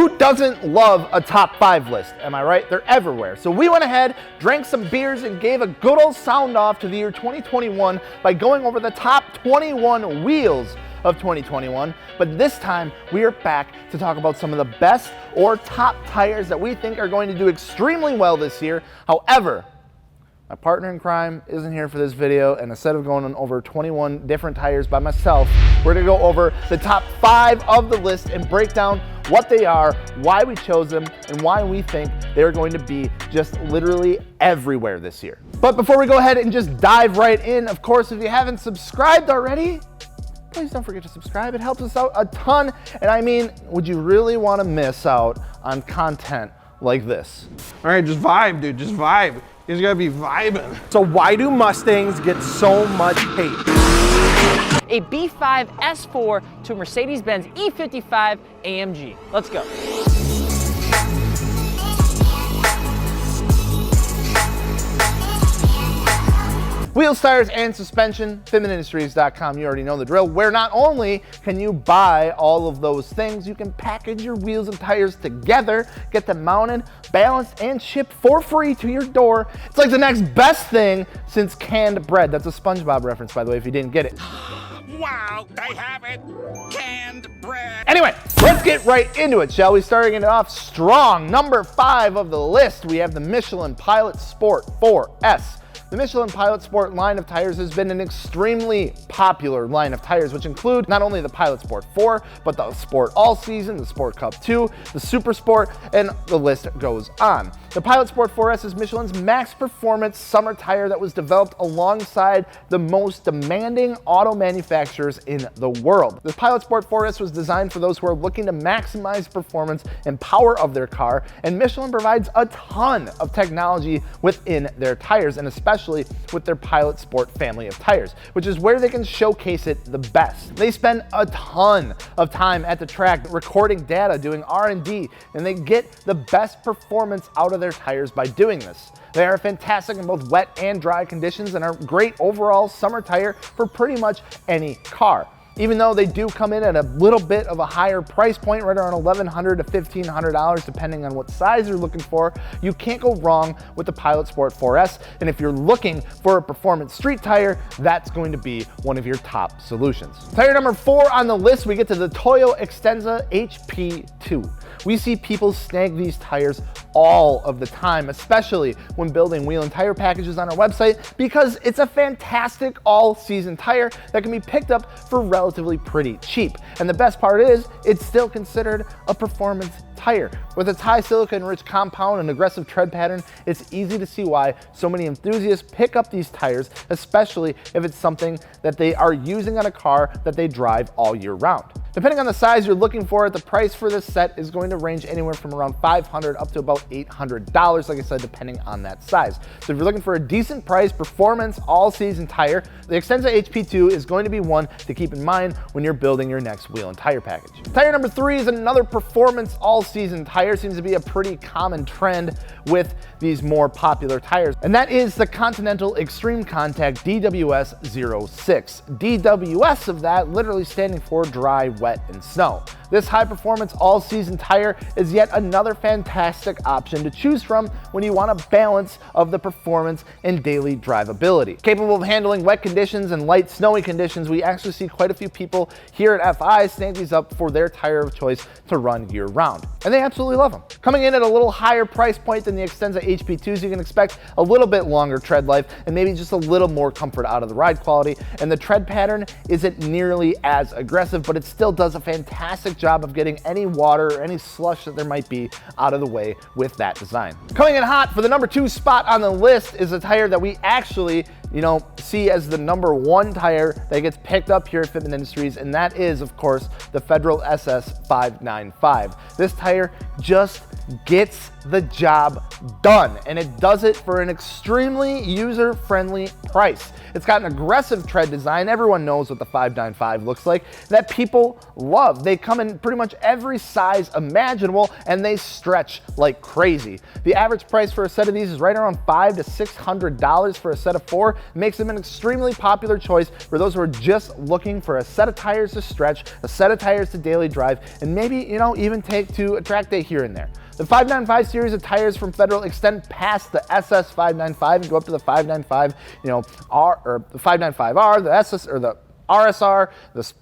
Who doesn't love a top 5 list? Am I right? They're everywhere. So we went ahead, drank some beers, and gave a good old sound off to the year 2021 by going over the top 21 wheels of 2021. But this time we are back to talk about some of the best or top tires that we think are going to do extremely well this year. However, my partner in crime isn't here for this video, and instead of going on over 21 different tires by myself, we're gonna go over the top 5 of the list and break down what they are, why we chose them, and why we think they're going to be just literally everywhere this year. But before we go ahead and just dive right in, of course, if you haven't subscribed already, please don't forget to subscribe. It helps us out a ton. And I mean, would you really want to miss out on content like this? All right, just vibe, dude, just vibe. You just gotta be vibing. So why do Mustangs get so much hate? A B5 S4 to Mercedes-Benz E55 AMG. Let's go. Wheels, tires, and suspension, FitmentIndustries.com, you already know the drill, where not only can you buy all of those things, you can package your wheels and tires together, get them mounted, balanced, and shipped for free to your door. It's like the next best thing since canned bread. That's a SpongeBob reference, by the way, if you didn't get it. Wow, I have it! Canned bread! Anyway, let's get right into it, shall we? Starting it off strong. Number 5 of the list, we have the Michelin Pilot Sport 4S. The Michelin Pilot Sport line of tires has been an extremely popular line of tires, which include not only the Pilot Sport 4, but the Sport All Season, the Sport Cup 2, the Super Sport, and the list goes on. The Pilot Sport 4S is Michelin's max performance summer tire that was developed alongside the most demanding auto manufacturers in the world. The Pilot Sport 4S was designed for those who are looking to maximize performance and power of their car, and Michelin provides a ton of technology within their tires, and especially with their Pilot Sport family of tires, which is where they can showcase it the best. They spend a ton of time at the track recording data, doing R&D, and they get the best performance out of their tires by doing this. They are fantastic in both wet and dry conditions and are great overall summer tire for pretty much any car. Even though they do come in at a little bit of a higher price point, right around $1,100 to $1,500, depending on what size you're looking for, you can't go wrong with the Pilot Sport 4S. And if you're looking for a performance street tire, that's going to be one of your top solutions. Tire number 4 on the list, we get to the Toyo Extenza HP2. We see people snag these tires all of the time, especially when building wheel and tire packages on our website, because it's a fantastic all-season tire that can be picked up for relatively pretty cheap. And the best part is, it's still considered a performance tire. With its high silicone-rich compound and aggressive tread pattern, it's easy to see why so many enthusiasts pick up these tires, especially if it's something that they are using on a car that they drive all year round. Depending on the size you're looking for, the price for this set is going to range anywhere from around $500 up to about $800, like I said, depending on that size. So if you're looking for a decent price, performance, all-season tire, the Extenza HP2 is going to be one to keep in mind when you're building your next wheel and tire package. Tire number 3 is another performance all-season tire. Seems to be a pretty common trend with these more popular tires, and that is the Continental Extreme Contact DWS06. DWS of that literally standing for dry, wet, and snow. This high-performance all-season tire is yet another fantastic option to choose from when you want a balance of the performance and daily drivability. Capable of handling wet conditions and light snowy conditions, we actually see quite a few people here at FI snag these up for their tire of choice to run year-round, and they absolutely love them. Coming in at a little higher price point than the Extenza HP2s, you can expect a little bit longer tread life and maybe just a little more comfort out of the ride quality, and the tread pattern isn't nearly as aggressive, but it still does a fantastic job of getting any water or any slush that there might be out of the way with that design. Coming in hot for the number 2 spot on the list is a tire that we actually see as the number 1 tire that gets picked up here at Fitment Industries, and that is, of course, the Federal SS595. This tire just gets the job done, and it does it for an extremely user-friendly price. It's got an aggressive tread design. Everyone knows what the 595 looks like, that people love. They come in pretty much every size imaginable, and they stretch like crazy. The average price for a set of these is right around $500 to $600 for a set of 4, makes them an extremely popular choice for those who are just looking for a set of tires to stretch, a set of tires to daily drive, and maybe, even take to a track day here and there. The 595 series of tires from Federal extend past the SS595 and go up to the 595, R or the 595R, the SS or the RSR. There's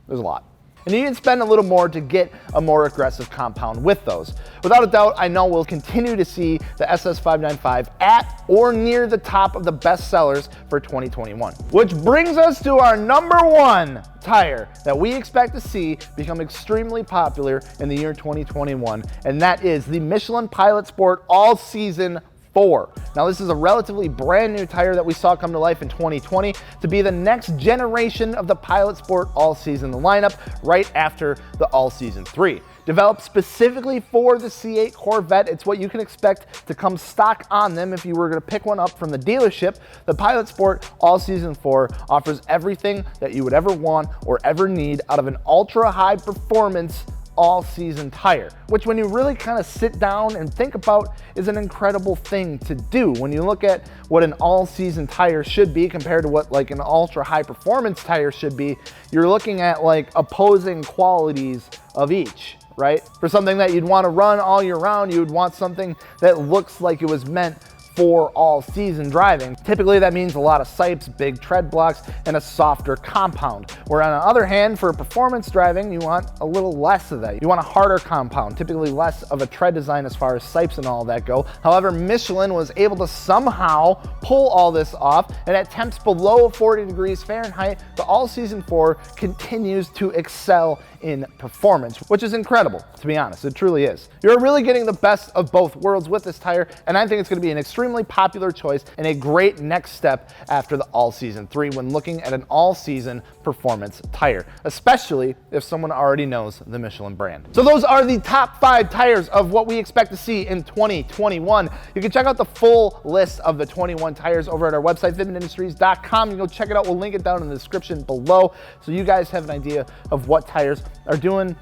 a lot. And you can spend a little more to get a more aggressive compound with those. Without a doubt, I know we'll continue to see the SS595 at or near the top of the best sellers for 2021. Which brings us to our number one tire that we expect to see become extremely popular in the year 2021, and that is the Michelin Pilot Sport All Season 4. Now, this is a relatively brand new tire that we saw come to life in 2020 to be the next generation of the Pilot Sport All Season lineup right after the All Season 3. Developed specifically for the C8 Corvette, it's what you can expect to come stock on them if you were going to pick one up from the dealership. The Pilot Sport All Season 4 offers everything that you would ever want or ever need out of an ultra high performance all-season tire, which when you really kind of sit down and think about is an incredible thing to do. When you look at what an all-season tire should be compared to what like an ultra high performance tire should be, you're looking at like opposing qualities of each, right? For something that you'd want to run all year round, you would want something that looks like it was meant for all season driving. Typically that means a lot of sipes, big tread blocks, and a softer compound. Where on the other hand, for performance driving, you want a little less of that. You want a harder compound, typically less of a tread design as far as sipes and all that go. However, Michelin was able to somehow pull all this off, and at temps below 40 degrees Fahrenheit, the All Season 4 continues to excel in performance, which is incredible, to be honest. It truly is. You're really getting the best of both worlds with this tire, and I think it's going to be an extremely popular choice and a great next step after the All Season 3 when looking at an all-season performance tire, especially if someone already knows the Michelin brand. So those are the top 5 tires of what we expect to see in 2021. You can check out the full list of the 21 tires over at our website, fitmentindustries.com. You can go check it out. We'll link it down in the description below so you guys have an idea of what tires are doing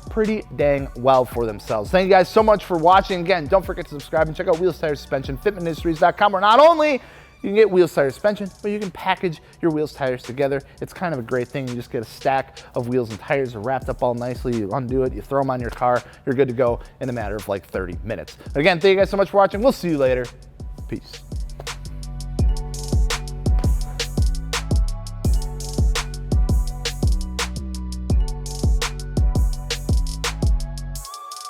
pretty dang well for themselves. Thank you guys so much for watching. Again, don't forget to subscribe and check out Wheels, Tires, Suspension, fitmentindustries.com, where not only you can get wheels, tires, suspension, but you can package your wheels, tires together. It's kind of a great thing. You just get a stack of wheels and tires wrapped up all nicely. You undo it, you throw them on your car. You're good to go in a matter of like 30 minutes. Again, thank you guys so much for watching. We'll see you later. Peace.